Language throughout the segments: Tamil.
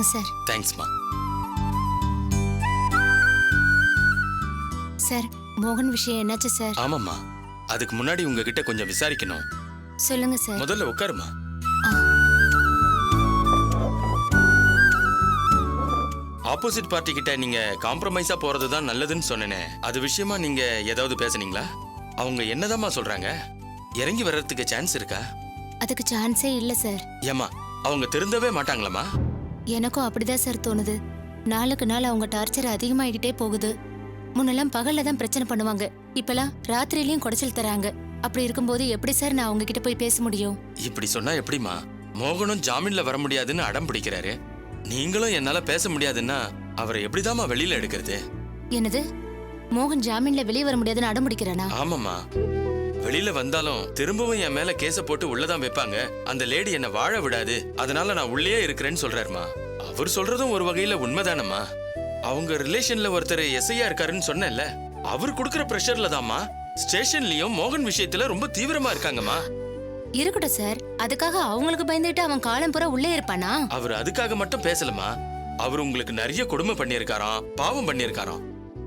இந்தாங்க சார். தேங்க்ஸ்மா. சார், மோகன் விஷயம் என்னாச்சு சார்? ஆமாம்மா, அதுக்கு முன்னாடி உங்ககிட்ட கொஞ்சம் விசாரிக்கணும். சொல்லுங்க சார். முதல்ல உட்காருமா. ஆப்போசிட் பார்ட்டி கிட்ட நீங்க காம்ப்ரமைஸா போறதுதான் நல்லதுன்னு சொன்னேனே, அது விஷயமா நீங்க ஏதாவது பேசுனீங்களா? அவங்க என்னதாம்மா சொல்றாங்க? இறங்கி வர்றதுக்கு சான்ஸ் இருக்கா? அதுக்கு சான்ஸே இல்ல சார். ஏமா, அவங்க திருந்தவே மாட்டாங்களாமா? எனக்கும் அப்படிதான் சார் தோணுது. நாளுக்கு நாள் அவங்க டார்ச்சர் அதிகமாகிட்டே போகுது. முன்னெல்லாம் பகல்ல தான் பிரச்சனை பண்ணுவாங்க, இப்பெல்லாம் ராத்திரிலயும் குடைச்சல் தராங்க. அப்படி இருக்கும்போது எப்படி சார் நான் அவங்க கிட்ட போய் பேச முடியும்? இப்படி சொன்னா எப்படிமா? மோகனும் ஜாமீன்ல வர முடியாதுன்னு அடம் பிடிக்கிறாரு. நீங்களும் என்னால பேச முடியாதுன்னா அவரை எப்படிதாம்மா வெளியில எடுக்கிறது? என்னது, மோகன் ஜாமீன்ல வெளியே வர முடியாதுன்னு அடம் பிடிக்கிறானா? ஆமாம்மா, வெளியில வந்தாலும் திரும்பவும் என் மேல கேஸ போட்டு உள்ளதான் வைப்பாங்க. அந்த லேடி என்ன வாழ விடாது, அதனால நான் உள்ளே இருக்கிறேன்னு சொல்றாருமா. அவர் சொல்றதும் ஒரு வகையில உண்மைதானம்மா. அவங்க ரிலேஷன்ல ஒருத்தர் எஸ்ஐயா இருக்காருன்னு சொன்னேன்ல, அவர் கொடுக்கற பிரஷர்ல தாம்மா ஸ்டேஷன்லயும் மோகன் விஷயத்துல ரொம்ப தீவிரமா இருக்காங்கம்மா. இருக்கட்டும் சார், அதுக்காக அவங்களுக்கு பயந்துட்டு அவன் காலம் பூரா உள்ளே இருப்பானா? அவர் அதுக்காக மட்டும் பேசலமா. அவர் உங்களுக்கு நிறைய கொடுமை பண்ணிருக்காராம், பாவம் பண்ணிருக்காராம்.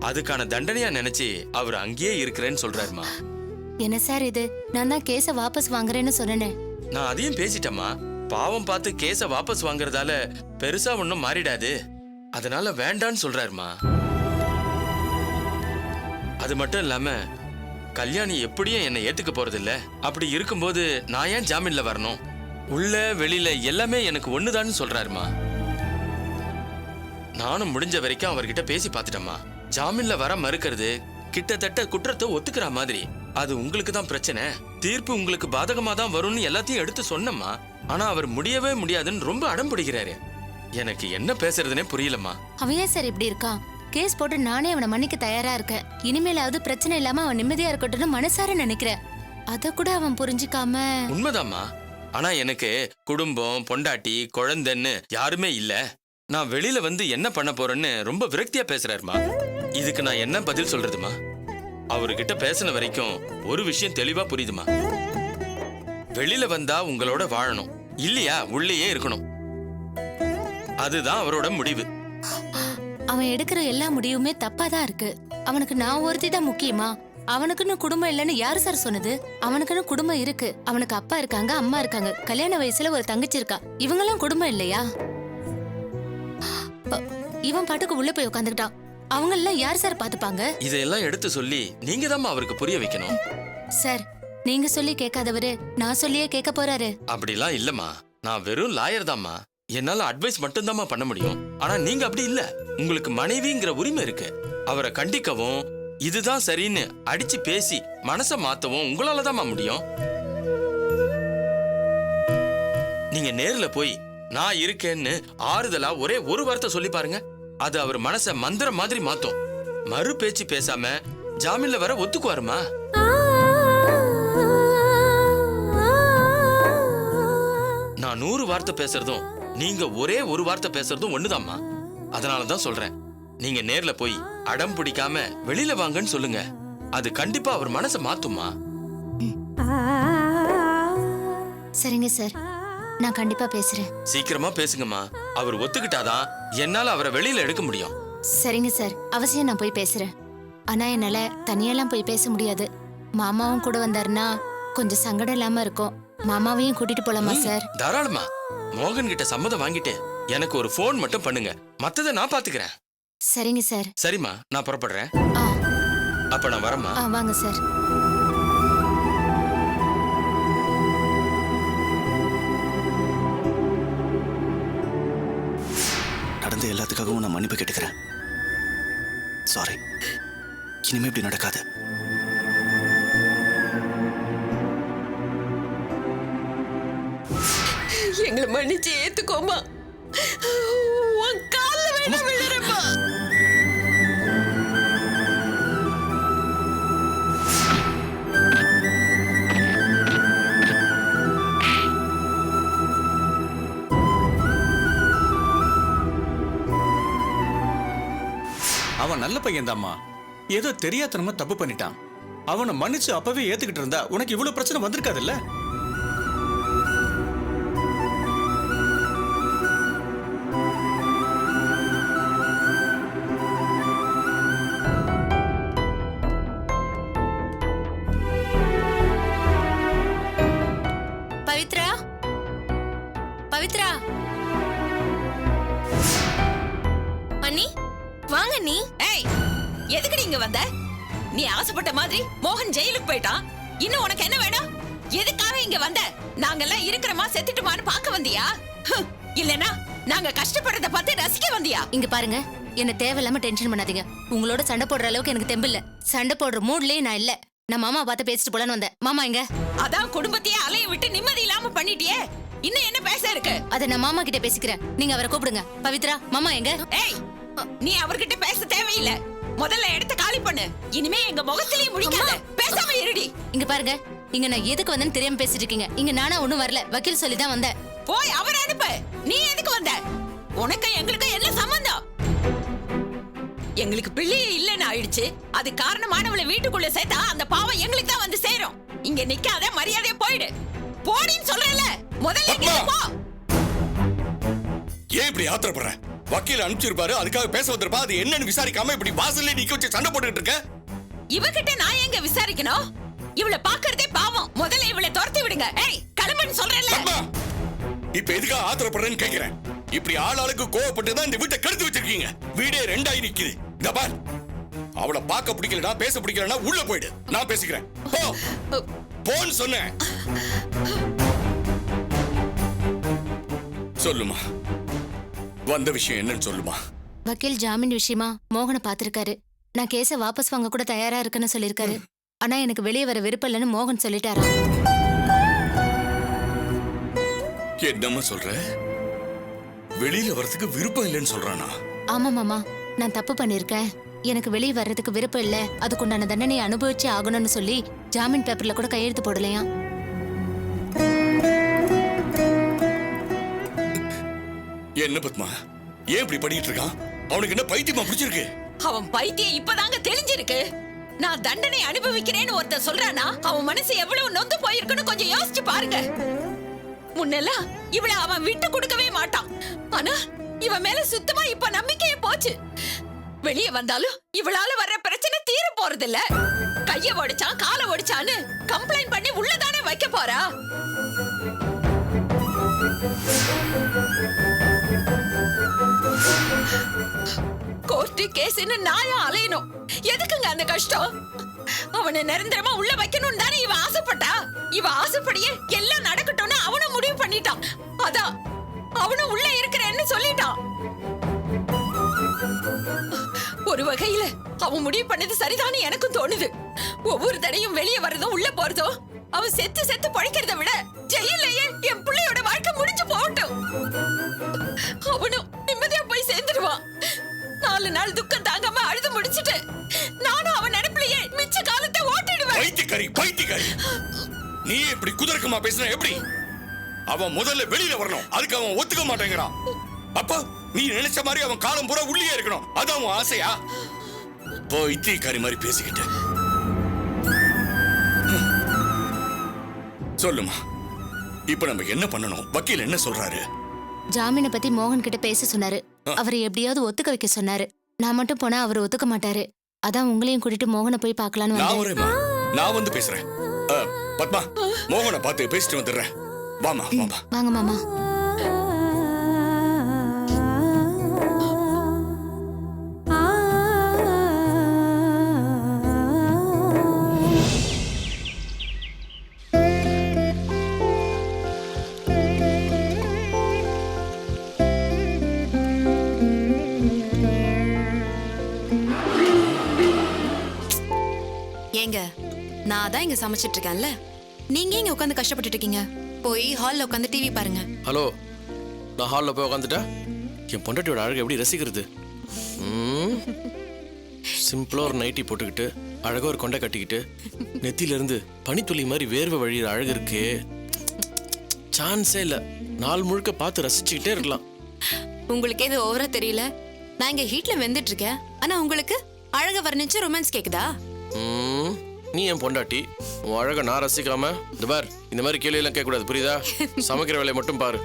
அதுக்கான தண்டனையா நினைச்சு அவர் அங்கேயே இருக்கிறேன்னு சொல்றாருமா. என்ன சார் இது? நான் தான் கேஸ வாபஸ் வாங்குறேன்னு சொன்னேனே. நான் அதையும் பேசிட்டேம்மா. பாவம் பார்த்து கேஸ வாபஸ் வாங்குறதால பெருசா ஒன்னும் மாறிடாது, அதனால வேண்டான்னு சொல்றாருமா. அது மட்டும் இல்லாம கல்யாணி எப்படியும் என்னை ஏத்துக்க போறது இல்ல. அப்படி இருக்கும்போது நான் ஏன் ஜாமீன்ல வரணும்? உள்ள வெளியில எல்லாமே எனக்கு ஒண்ணுதான்னு சொல்றாருமா. நானும் முடிஞ்ச வரைக்கும் அவர்கிட்ட பேசி பார்த்துட்டேம்மா. ஜாமீன்ல வர மறுக்கிறது கிட்டத்தட்ட குற்றத்தை ஒத்துக்கிற மாதிரி. அது உங்களுக்கு தான் பிரச்சனை, தீர்ப்பு உங்களுக்கு பாதகமா தான் வரும்னு எல்லாத்தையும் எடுத்து சொன்னம்மா. ஆனா அவர் முடியவே முடியாதுன்னு ரொம்ப அடம் பிடிக்கிறாரு. எனக்கு என்ன பேசுறதுனே புரியலம்மா. அவன் ஏன் சார் இப்படி இருக்கான்? கேஸ் போட்டு நானே அவனை மன்னிக்க தயாரா இருக்கேன். இனிமேலாவது பிரச்சனை இல்லாம அவன் நிம்மதியா இருக்கட்டும்னு மனசார நினைக்கிறேன். அத கூட அவன் புரிஞ்சுக்காம. உண்மைதாம்மா, ஆனா எனக்கு குடும்பம், பொண்டாட்டி, குழந்தைன்னு யாருமே இல்ல. நான் வெளியில வந்து என்ன பண்ண போறேன்னு ரொம்ப விரக்தியா பேசுறாருமா. இதுக்கு நான் என்ன பதில் சொல்றதுமா? அவர்கிட்ட பேசின வரைக்கும் ஒரு விஷயம் தெளிவா புரியுதுமா. வெளியில வந்தா உங்களோட வாழணும், இல்லையா உள்ளேயே இருக்கணும். அதுதான் அவரோட முடிவு. அவன் எடுக்கிற எல்லா முடிவுமே தப்பாதான் இருக்கு. அவனுக்கு நான் ஒருத்தி தான் முக்கியமா? அவனுக்குன்னு குடும்பம் இல்லைன்னு யாரு சார் சொன்னது? அவனுக்குன்னு குடும்பம் இருக்கு. அவனுக்கு அப்பா இருக்காங்க, அம்மா இருக்காங்க, கல்யாண வயசுல ஒரு தங்கச்சி இருக்கா. இவங்கெல்லாம் குடும்பம் இல்லையா? இவன் பாட்டுக்கு உள்ள போய் உட்காந்துக்கிட்டான். அவங்க எல்லாம் யார் சார் பாத்துப்பாங்க? இதையெல்லாம் எடுத்து சொல்லி நீங்க தான் அவருக்கு புரிய வைக்கணும். சார், நீங்க சொல்லி கேட்காதவரு நான் சொல்லியே கேட்க போறாரு. அப்படிலாம் இல்லம்மா, நான் வெறும் லாயர் தாம்மா. என்னால அட்வைஸ் மட்டும் தாம்மா பண்ண முடியும். ஆனா நீங்க அப்படி இல்ல, உங்களுக்கு மனைவிங்கிற உரிமை இருக்கு. அவரை கண்டிக்கவும் இதுதான் சரின்னு அடிச்சு பேசி மனசை மாத்தவும் உங்களால தாம்மா முடியும். நீங்க நேர்ல போய் நான் இருக்கேன்னு ஆறுதலா ஒரே ஒரு வார்த்தை சொல்லி பாருங்க. அது அவர் மனச மந்திரம் மாதிரி மாத்தும். மறு பேச்சு பேசாம ஜாமீன்ல வர ஒத்துக்குவாருமா. நான் 100 வார்த்தை பேசுறதும் நீங்க ஒரே ஒரு வார்த்தை பேசுறதும் ஒண்ணுதாம்மா. அதனாலதான் சொல்றேன், நீங்க நேர்ல போய் அடம் பிடிக்காம வெளியில வாங்கன்னு சொல்லுங்க. அது கண்டிப்பா அவர் மனச மாத்துமா. சரிங்க சார், நான் கண்டிப்பா பேசுறேன். சீக்கிரமா பேசுங்கம்மா. அவர் ஒத்துக்கிட்டாதான் என்னால அவரை வெளியில எடுக்க முடியும். சரிங்க சார், அவசியம் நான் போய் பேசுறேன். ஆனா என்னால தனியெல்லாம் போய் பேச முடியாது. மாமாவும் கூட வந்தாருன்னா கொஞ்சம் சங்கடம் இல்லாம இருக்கும். மாமாவையும் கூட்டிட்டு போலாமா சார்? தாராளமா. மோகன் கிட்ட சம்மதம் வாங்கிட்டு எனக்கு ஒரு போன் மட்டும் பண்ணுங்க, மத்தத நான் பாத்துக்கிறேன். சரிங்க சார். சரிம்மா, நான் புறப்படுறேன். அப்ப நான் வரேம்மா. வாங்க சார். நடந்த எல்லாத்துக்காகவும் நான் மன்னிப்பு கேட்டுக்கிறேன். சாரி, இனிமே இப்படி நடக்காது. எங்களை மன்னிச்சு ஏத்துக்கோமா. உன் கால்ல வேணா விழுறப்பா. அவன் நல்ல பையன் தாம்மா, ஏதோ தெரியாதனமா தப்பு பண்ணிட்டான். அவனை மன்னிச்சு அப்பவே ஏத்துக்கிட்டு இருந்தா உனக்கு இவ்வளவு பிரச்சனை வந்திருக்காதுல்ல. வாங்க நீ. ஏய், எதுக்கு இங்க வந்த? நீ ஆசைப்பட்ட மாதிரி மோகன் ஜெயிலுக்கு போயிட்டான். இன்னும் உனக்கு என்ன வேணும்? எதுக்காக இங்க வந்த? நாங்கெல்லாம் இருக்கிறமா செத்துட்டுமான்னு பார்க்க வந்தியா? இல்லனா நாங்க கஷ்டப்படுறத பார்த்து ரசிக்க வந்தியா? இங்க பாருங்க, என்ன தேவையில்லாம டென்ஷன் பண்ணாதீங்க. உங்களோட சண்டை போடுற அளவுக்கு எனக்கு தெம்பில்ல. சண்டை போடுற மூட்லயே நான் இல்ல. நான் மாமா பார்த்து பேசிட்டு போலான்னு வந்தேன். மாமா எங்க? அதான் குடும்பத்தையே அலைய விட்டு நிம்மதி இல்லாம பண்ணிட்டியே. இன்னும் என்ன பேச இருக்கு? அத நான் மாமா கிட்ட பேசிக்கிறேன். நீங்க அவரை கூப்பிடுங்க. பவித்ரா, மாமா எங்க? ஏய், நீ அவர்கிட்ட பேச தேவையில்லை. முதல்ல இடத்த காலி பண்ணு. இனிமே எங்க முகத்திலேயே முடிக்காத. பேசாம இருடி. இங்க பாருங்க, இங்க நான் எதுக்கு வந்தேன்னு தெரியாம பேசிட்டு இருக்கீங்க. இங்க நானா ஒண்ணும் வரல. வக்கீல் சொல்லி தான் வந்தேன். போய் அவரை அனுப்பு. நீ எதுக்கு வந்த? உனக்கு எங்களுக்கு என்ன சம்பந்தம்? எங்களுக்கு பிள்ளையே இல்லைன்னு ஆயிடுச்சு. அது காரணமானவளை வீட்டுக்குள்ள சேர்த்தா அந்த பாவம் எங்களுக்கு தான் வந்து சேரும். இங்க நிக்காத, மரியாதையா போயிடு. போடின்னு சொல்றல. முதல்ல இங்க போ. ஏன் இப்படி ஆத்திரப்படுற? வக்கீல் அனுப்பிச்சிருப்பாரு, அதுக்காக பேச வந்திருப்பா. அது என்னன்னு விசாரிக்காம இப்படி வாசல்ல நிக்க வச்சு சண்டை போட்டுட்டு இருக்க? இவகிட்ட நான் எங்க விசாரிக்கணும்? இவளை பாக்குறதே பாவம். முதல்ல இவளை துரத்தி விடுங்க. ஏய், கிளம்புன்னு சொல்றல. இப்ப எதுக்காக ஆத்திரப்படுறேன்னு கேக்குறேன். இப்படி ஆளாளுக்கு கோவப்பட்டு தான் இந்த வீட்டை கெடுத்து வச்சிருக்கீங்க. வீடே ரெண்டாயி நிக்குது. இந்த பார், அவளை பார்க்க பிடிக்கலனா, பேச பிடிக்கலனா உள்ள போயிடு. நான் பேசிக்கிறேன். போ, போன்னு சொன்னேன். சொல்லுமா, வந்த விஷயம் என்னன்னு சொல்லுமா. வக்கீல் ஜாமீன் விஷயமா மோகனை பாத்திருக்காரு. நான் கேஸ வாபஸ் வாங்க கூட தயாரா இருக்குன்னு சொல்லிருக்காரு. ஆனா எனக்கு வெளியே வர விருப்பம் இல்லைன்னு மோகன் சொல்லிட்டாரா? என்னம்மா சொல்ற? வெளியில வரதுக்கு விருப்பம் இல்லைன்னு சொல்றானா? ஆமா மாமா, நான் தப்பு பண்ணிருக்கேன். எனக்கு வெளியே வர்றதுக்கு விருப்பம் இல்ல, அதுக்குண்டான தண்டனையை அனுபவிச்சு ஆகணும்னு சொல்லி ஜாமீன் பேப்பர்ல கூட கையெழுத்து போடலையா? என்ன பத்மா, ஏன் இப்படி பண்ணிட்டு இருக்கான்? அவனுக்கு என்ன பைத்தியமா பிடிச்சிருக்கு? அவன் பைத்தியம் இப்பதாங்க தெளிஞ்சிருக்கு. நான் தண்டனை அனுபவிக்கிறேன்னு ஒருத்தன் சொல்றானா, அவன் மனசு எவ்வளவு நொந்து போயிருக்குன்னு கொஞ்சம் யோசிச்சு பாருங்க. முன்னெல்லாம் இவளை அவன் விட்டு கொடுக்கவே மாட்டான். ஆனா இவன் மேல சுத்தமா இப்ப நம்பிக்கையே போச்சு. வெளியே வந்தாலும் இவளால வர்ற பிரச்சனை தீர போறது இல்ல. கைய ஒடிச்சான், காலை ஒடிச்சான்னு கம்ப்ளைண்ட் பண்ணி உள்ளதானே வைக்க போறா. கோர்ட்டு கேஸ்னு நாயா அலையணும். எதுக்குங்க அந்த கஷ்டம்? அவனை நிரந்தரமா உள்ள வைக்கணும் தானே இவ ஆசைப்பட்டா. இவ ஆசைப்படியே எல்லாம் நடக்கட்டும்னு அவனும் முடிவு பண்ணிட்டான். அதான் அவனும் உள்ள இருக்கிறேன்னு சொல்லிட்டான். ஒரு வகையில அவன் முடிவு பண்ணது சரிதானே எனக்கும் தோணுது. ஒவ்வொரு தடையும் வெளியே வரதும் உள்ள போறதும் அவன் செத்து செத்து பழைக்கிறத விட ஜெயிலையே என் பிள்ளையோட வாழ்க்கை முடிஞ்சு போகட்டும். அவனும் நிம்மதியா போய் சேர்ந்துடுவான். 4 நாள் துக்கம் தாங்காம அழுது முடிச்சிட்டு நானும் அவன் நினைப்பிலேயே மிச்ச காலத்தை ஓட்டிடுவேன். பைத்தியக்காரி, நீ இப்படி குதர்க்கமா பேசுற எப்படி? அவன் முதல்ல வெளியில வரணும், அதுக்கு அவன் ஒத்துக்க மாட்டேங்கிறான். அப்போ நீ நினைச்ச மாதிரி அவன் காலம் பூரா உள்ளே இருக்கணும், அது அவன் ஆசையா? பைத்தியக்காரி மாதிரி பேசிக்கிட்டு. சொல்லுமா, இப்ப நம்ம என்ன பண்ணணும்? வக்கீல் என்ன சொல்றாரு? ஜாமீனை பத்தி மோகன் கிட்ட பேச சொன்னாரு. அவரை எப்படியாவது ஒத்துக்க வைக்க சொன்னாரு. நான் மட்டும் போனா அவர் ஒத்துக்க மாட்டாரு. அதான் உங்களையும் கூட்டிட்டு மோகனை போய் பார்க்கலான்னு நான் வந்தேன். வரேம்மா, நான் வந்து பேசுறேன். பத்மா, மோகனை பார்த்து பேசிட்டு வந்துடுறேன். வாமா வாமா. வாங்க மாமா. ஏங்க, நான் தான் இங்க சமைச்சிட்டு இருக்கேன்ல, நீங்க இங்க உட்காந்து கஷ்டப்பட்டுட்டு இருக்கீங்க. போய் ஹால்ல உட்காந்து டிவி பாருங்க. ஹலோ, நான் ஹாலில் போய் உட்காந்துட்டா என் பொண்டாட்டியோட அழகு எப்படி ரசிக்கிறது? சிம்பிளாக ஒரு நைட்டி போட்டுக்கிட்டு அழகாக ஒரு கொண்டை கட்டிக்கிட்டு நெத்தியிலேருந்து பனித்துளி மாதிரி வேர்வை வழியிற அழகு இருக்கே, சான்ஸே இல்லை. நாள் முழுக்க பார்த்து ரசிச்சுக்கிட்டே இருக்கலாம். உங்களுக்கு எது ஓவரா தெரியல? நான் இங்க ஹீட்ல வெந்துட்டு இருக்கேன், ஆனா உங்களுக்கு அழக வர்ணிச்சு ரொமான்ஸ் கேக்குதா? நீ என் பொண்டாட்டி, உன் அழகை நான் ரசிக்காம இந்த பார், இந்த மாதிரி கேள்வியெல்லாம் கேட்கக்கூடாது, புரியுதா? சமைக்கிற வேலையை மட்டும் பாரு.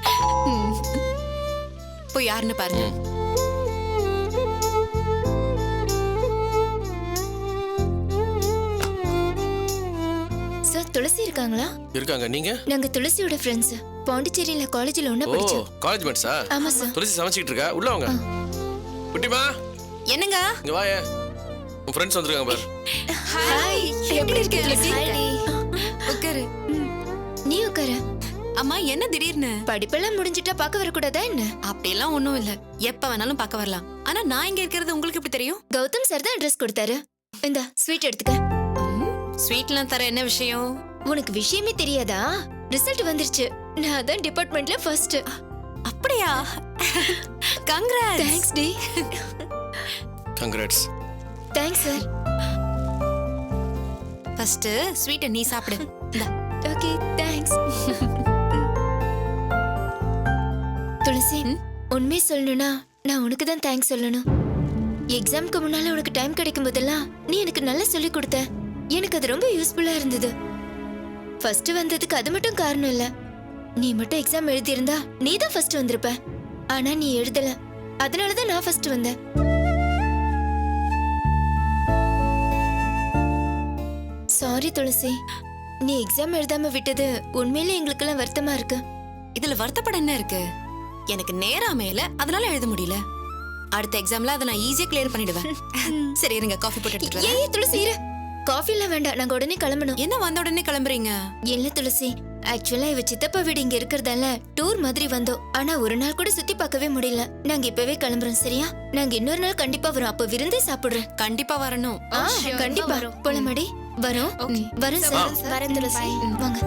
போய் யாருன்னு பாருங்க. சார், துளசி இருக்காங்களா? இருக்காங்க. நீங்க? நாங்க துளசியோட ஃப்ரெண்ட்ஸ். பாண்டிச்சேரியில காலேஜ்ல ஒண்ணா படிச்சோம். காலேஜ் மேட்ஸா? ஆமா சார். துளசி சமைச்சிட்டு இருக்கா, உள்ள வாங்க. குட்டிமா, என்னங்க இங்க வா உன் ஃப்ரெண்ட்ஸ் வந்திருக்காங்க பாரு. ஹாய் எப்படி இருக்க துளசி ஹாய்டி. உட்காரு நீ உட்கார. அம்மா என்ன திடீர்னு படிப்பெல்லாம் முடிஞ்சிட்டா பார்க்க வரக்கூடாதா என்ன? அப்படியெல்லாம் ஒண்ணும் இல்ல எப்ப வேணாலும் பார்க்க வரலாம் ஆனா நான் இங்க இருக்கிறது உங்களுக்கு எப்படி தெரியும் கௌதம் சார் தான் அட்ரஸ் கொடுத்தாரு. இந்த ஸ்வீட் எடுத்துக்க. ஸ்வீட்லாம் தர என்ன விஷயம் உனக்கு விஷயமே தெரியாதா? ரிசல்ட் வந்துருச்சு. நான் தான் டிபார்ட்மெண்ட்ல ஃபர்ஸ்ட். அப்படியா கங்க்ராட்ஸ் தேங்க்ஸ் டி. கங்க்ராட்ஸ். Thanks sir. ஃபர்ஸ்ட் ஸ்வீட்டை நீ சாப்பிடு இந்தா. Okay thanks. துளசி உண்மை சொல்லணும்னா நான் உனக்கு தான் தேங்க்ஸ் சொல்லணும். எக்ஸாம்க்கு முன்னால உனக்கு டைம் கிடைக்கும் போதெல்லாம் நீ எனக்கு நல்லா சொல்லி கொடுத்த. எனக்கு அது ரொம்ப யூஸ்ஃபுல்லா இருந்தது. ஃபர்ஸ்ட் வந்ததுக்கு அது மட்டும் காரணம் இல்ல. நீ மட்டும் எக்ஸாம் எழுதியிருந்தா நீ தான் ஃபர்ஸ்ட் வந்திருப்ப. ஆனா நீ எழுதல. அதனால தான் நான் ஃபர்ஸ்ட் வந்தேன். சாரி துளசி. நீ எக்ஸாம் எழுதாம விட்டது உண்மையிலே எங்களுக்கெல்லாம் வருத்தமா இருக்கு. இதுல வருத்தப்பட என்ன இருக்கு எனக்கு நேரம் மேல அதனால எழுத முடியல. அடுத்த எக்ஸாம்ல அதை நான் ஈஸியா கிளியர் பண்ணிடுவேன். சரி இருங்க காஃபி போட்டு எடுத்துட்டு வரேன். ஏய் துளசி இரு. காஃபி எல்லாம் வேண்டாம். நாங்க உடனே கிளம்பணும். என்ன வந்த உடனே கிளம்புறீங்க இல்ல துளசி, ஆக்சுவலா இவ சித்தப்பா வீடு இங்க இருக்கிறதால டூர் மாதிரி வந்தோம். ஆனா ஒரு நாள் கூட சுத்தி பார்க்கவே முடியல. நாங்க இப்பவே கிளம்புறோம். சரியா? நாங்க இன்னொரு நாள் கண்டிப்பா வரோம். அப்ப விருந்தே சாப்பிடுறோம். கண்டிப்பா வரணும். கண்டிப்பா போலமாடி. வரோம். வரோம் சார். வரேன் துளசி. வாங்க.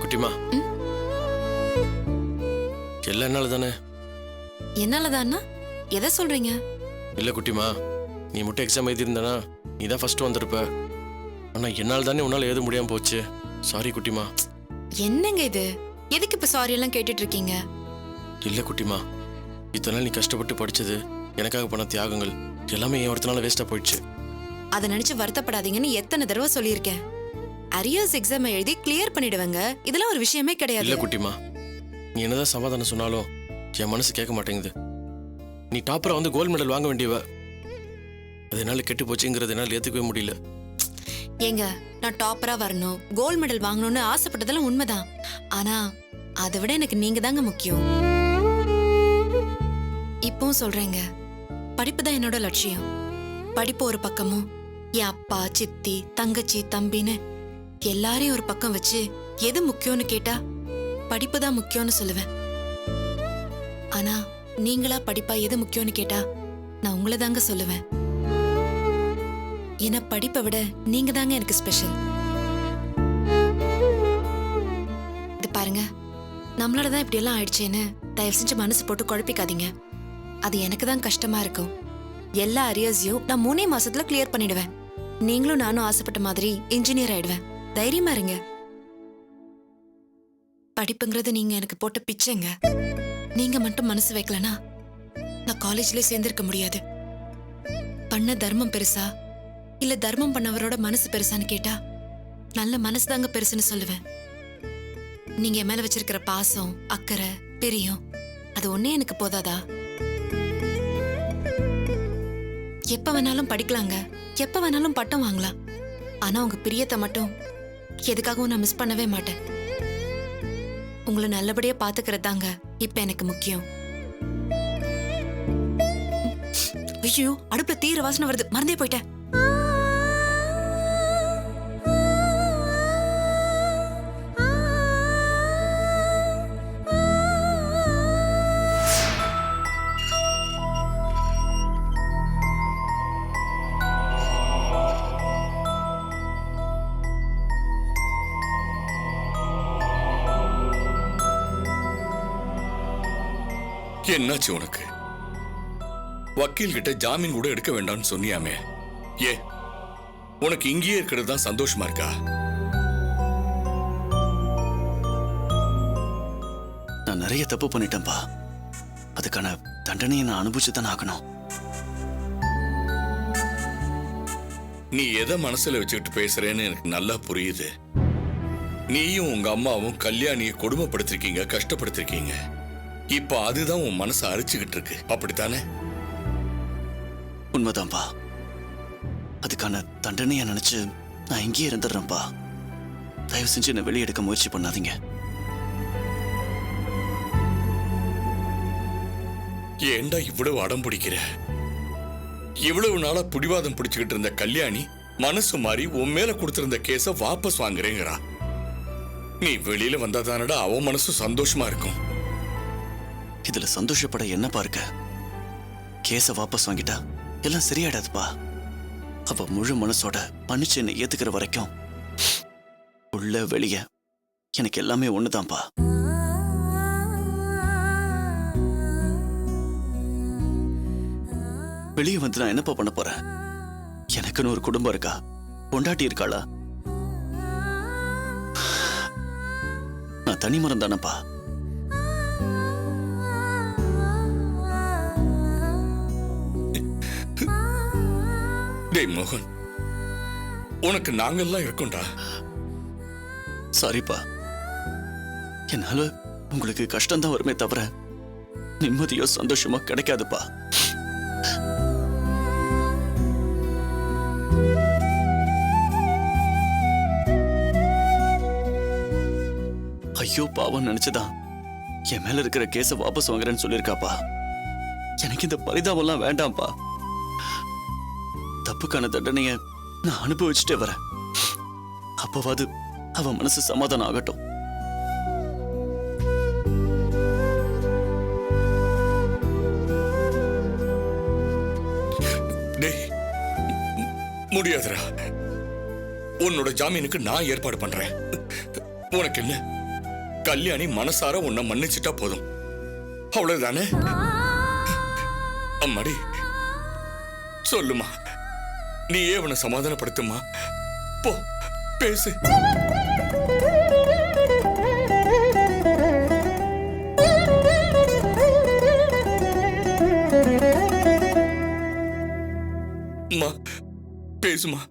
குட்டிமா எல்லாம் என்னால தானே? என்னாலதான்னா எதை சொல்றீங்க இல்ல குட்டிமா, நீ மட்டும் எக்ஸாம் எழுதியிருந்தானா நீ தான் ஃபர்ஸ்ட் வந்திருப்ப. ஆனா என்னால் தானே உன்னால எழுத முடியாம போச்சு. சாரி குட்டிமா. என்னங்க இது எதுக்கு இப்ப சாரி எல்லாம் கேட்டுட்டு இருக்கீங்க இல்ல குட்டிமா, இத்தனை நாள் நீ கஷ்டப்பட்டு படிச்சது, எனக்காக பண்ண தியாகங்கள் எல்லாமே என் ஒருத்தனால வேஸ்டா போயிடுச்சு. அதை நினைச்சு வருத்தப்படாதீங்கன்னு எத்தனை தடவை சொல்லியிருக்கேன். அரியர்ஸ் எக்ஸாம் எழுதி கிளியர் பண்ணிடுவாங்க. இதெல்லாம் ஒரு விஷயமே கிடையாது. இல்ல குட்டிமா, நீ என்னதான் சமாதானம் சொன்னாலும் என் மனசு கேட்க மாட்டேங்குது. நீ டாப்பரா வந்து கோல்டு மெடல் வாங்க வேண்டியவ, அது என்னால கெட்டு போச்சுங்கிறது என்னால ஏத்துக்கவே முடியல. ஏங்க நான் டாப்பரா வரணும், கோல்டு மெடல் வாங்கணும்னு ஆசைப்பட்டதெல்லாம் உண்மைதான். ஆனா அதை விட எனக்கு நீங்க தாங்க முக்கியம். இப்பவும் சொல்றேங்க, படிப்பு தான் என்னோட லட்சியம். படிப்பு ஒரு பக்கமும் என் அப்பா சித்தி தங்கச்சி தம்பின்னு எல்லாரையும் ஒரு பக்கம் வச்சு எது முக்கியம்னு கேட்டா படிப்பு தான் முக்கியம்னு சொல்லுவேன். ஆனா நீங்களா படிப்பா எது முக்கியம்னு கேட்டா நான் உங்களை தாங்க சொல்லுவேன். ஏன்னா படிப்பை விட நீங்க தாங்க எனக்கு ஸ்பெஷல். இது பாருங்க, நம்மளோட தான் இப்படி எல்லாம் ஆயிடுச்சேன்னு தயவு செஞ்சு மனசு போட்டு குழப்பிக்காதீங்க. அது எனக்கு தான் கஷ்டமா இருக்கும். எல்லா அரியர்ஸையும் நான் 3 மாசத்துல கிளியர் பண்ணிடுவேன். நீங்களும் நானும் ஆசைப்பட்ட மாதிரி இன்ஜினியர் ஆயிடுவேன். தைரியமா இருங்க. படிப்புங்கிறது நீங்க எனக்கு போட்ட பிச்சைங்க. நீங்க மட்டும் மனசு வைக்கலனா நான் காலேஜ்லயே சேர்ந்திருக்க முடியாது. பண்ண தர்மம் பெருசா இல்ல தர்மம் பண்ணவரோட மனசு பெருசான்னு கேட்டா நல்ல மனசு தாங்க பெருசுன்னு சொல்லுவேன். நீங்க என் மேல வச்சிருக்கிற பாசம் அக்கறை பிரியம் அது ஒன்னே எனக்கு போதாதா? எப்ப வேணாலும் படிக்கலாங்க, எப்ப வேணாலும் பட்டம் வாங்கலாம். ஆனா உங்க பிரியத்தை மட்டும் எதுக்காகவும் நான் மிஸ் பண்ணவே மாட்டேன். உங்களை நல்லபடியா பாத்துக்கிறது தாங்க இப்ப எனக்கு முக்கியம். ஐயோ அடுப்புல தீர வாசனை வருது, மறந்தே போயிட்டேன். என்னாச்சு உனக்கு? வக்கீல் கிட்ட ஜாமீன் கூட எடுக்க வேண்டாம்னு சொன்னியாமே, ஏ உனக்கு இங்கேயே இருக்கிறது தான் சந்தோஷமா இருக்கா? நான் நிறைய தப்பு பண்ணிட்டேன்பா. அதுக்கான தண்டனையை நான் அனுபவிச்சுதான் ஆகணும். நீ எதை மனசுல வச்சுக்கிட்டு பேசுறேன்னு எனக்கு நல்லா புரியுது. நீயும் உங்க அம்மாவும் கல்யாணியை கொடுமைப்படுத்திருக்கீங்க, கஷ்டப்படுத்திருக்கீங்க. இப்ப அதுதான் உன் மனசை அரிச்சுக்கிட்டு இருக்கு, அப்படித்தானே? உண்மைதான்பா. அதுக்கான தண்டனையா நினைச்சு நான் இங்கேயே இருந்துடுறேன்ப்பா. தயவு செஞ்சு என்னை வெளியே எடுக்க முயற்சி பண்ணாதீங்க. ஏண்டா இவ்வளவு அடம் பிடிக்கிற? இவ்வளவு நாளா பிடிவாதம் பிடிச்சுக்கிட்டு இருந்த கல்யாணி மனசு மாறி உன் மேல கொடுத்திருந்த கேஸ வாபஸ் வாங்குறேங்கிறா. நீ வெளியில வந்தாதானடா அவன் மனசு சந்தோஷமா இருக்கும். இதுல சந்தோஷப்பட என்னப்பா இருக்க? கேஸ வாபஸ் வாங்கிட்டா எல்லாம் சரியாயிடாதுப்பா. அவ முழு மனசோட மன்னிச்சு என்னை ஏத்துக்கிற வரைக்கும் உள்ள வெளிய எனக்கு எல்லாமே ஒண்ணுதான்ப்பா. வெளியே வந்து நான் என்னப்பா பண்ண போறேன்? எனக்குன்னு ஒரு குடும்பம் இருக்கா? பொண்டாட்டி இருக்காளா? நான் தனிமரம் தானப்பா. டேய் மோகன், உனக்கு நாங்கெல்லாம் இருக்கோம்டா. சாரிப்பா, என்னால உங்களுக்கு கஷ்டம்தான் வருமே தவிர நிம்மதியோ சந்தோஷமோ கிடைக்காதுப்பா. ஐயோ பாவம் நினைச்சுதான் என் மேல இருக்கிற கேஸ வாபஸ் வாங்குறேன்னு சொல்லியிருக்காப்பா. எனக்கு இந்த பரிதாபம்லாம் வேண்டாம்ப்பா. தப்புக்கான தண்டனைய நான் அனுபவிச்சுட்டே வரேன். அப்பவாது அவன் மனசு சமாதானம் ஆகட்டும். டேய், முடியாதுடா. உன்னோட ஜாமீனுக்கு நான் ஏற்பாடு பண்றேன். உனக்கு என்ன, கல்யாணி மனசார உன்னை மன்னிச்சிட்டா போதும், அவ்வளவுதானே? அம்மாடி சொல்லுமா, நீயே அவனை சமாதானப்படுத்துமா. போ பேசு. அம்மா பேசுமா.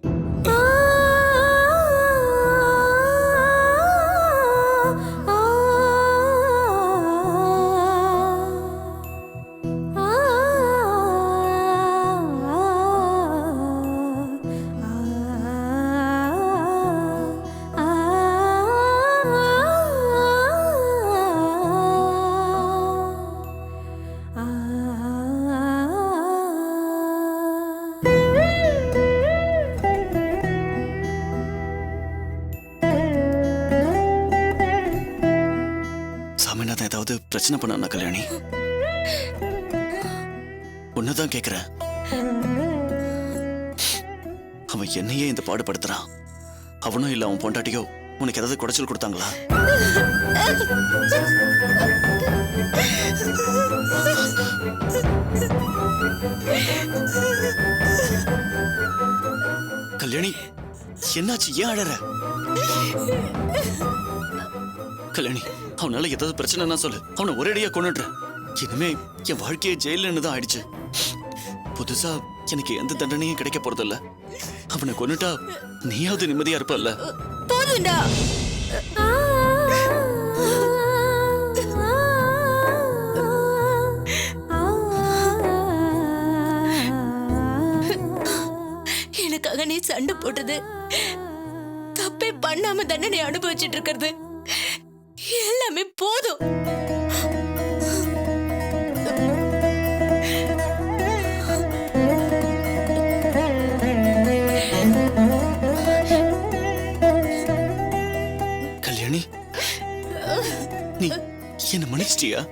சாமிநாதன் ஏதாவது பிரச்சனை பண்ணா கல்யாணி? உன்னதான் கேக்குறேன். அவன் என்னையே இந்த பாடுபடுத்துறான். அவனும் இல்ல அவன் பொண்டாட்டியோ உனக்கு ஏதாவது குடைச்சல் கொடுத்தாங்களா? கல்யாணி என்னாச்சு? ஏன் அழற? கல்யாணி அவனால ஏதாவது பிரச்சனைனா சொல்லு, அவனை ஒரேடியா கொன்னுடுறேன். இனிமே என் வாழ்க்கையே ஜெயிலுன்னு தான் ஆயிடுச்சு. புதுசா எனக்கு எந்த தண்டனையும் கிடைக்க போறதில்ல. அவனை கொன்னுட்டா நீயாவது நிம்மதியா இருப்பல்ல? போதுண்டா. எனக்காக நீ சண்டை போட்டது, தப்பே பண்ணாம தண்டனை அனுபவிச்சுட்டு இருக்கிறது எல்லாமே போதும். கல்யாணி நீ என்ன மன்னிச்சிட்டியா?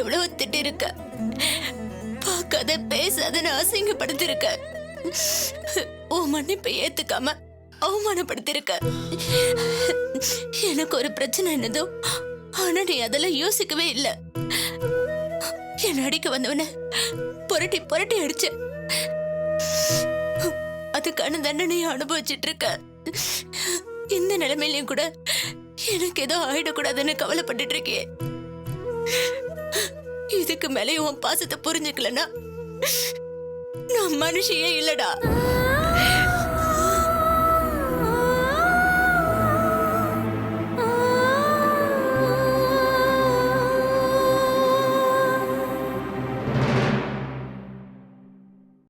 எவ்வளவு திட்டு இருக்க, பார்க்காத பேசாத அசிங்கப்படுத்திருக்க, உன் மன்னிப்பை ஏத்துக்காம அவமானப்படுத்திருக்க. எனக்கு ஒரு பிரச்சனை என்னதோ, ஆனா நீ அதெல்லாம் யோசிக்கவே இல்ல. என்ன அடிக்க வந்தவன புரட்டி புரட்டி அடிச்ச, அதுக்கான தண்டனையை அனுபவிச்சுட்டு இருக்க. இந்த நிலைமையிலையும் கூட எனக்கு ஏதோ ஆயிடக்கூடாதுன்னு கவலைப்பட்டுட்டு இருக்கியே. இதுக்கு மேலே உன் பாசத்தை புரிஞ்சுக்கலன்னா நான் மனுஷியே இல்லடா.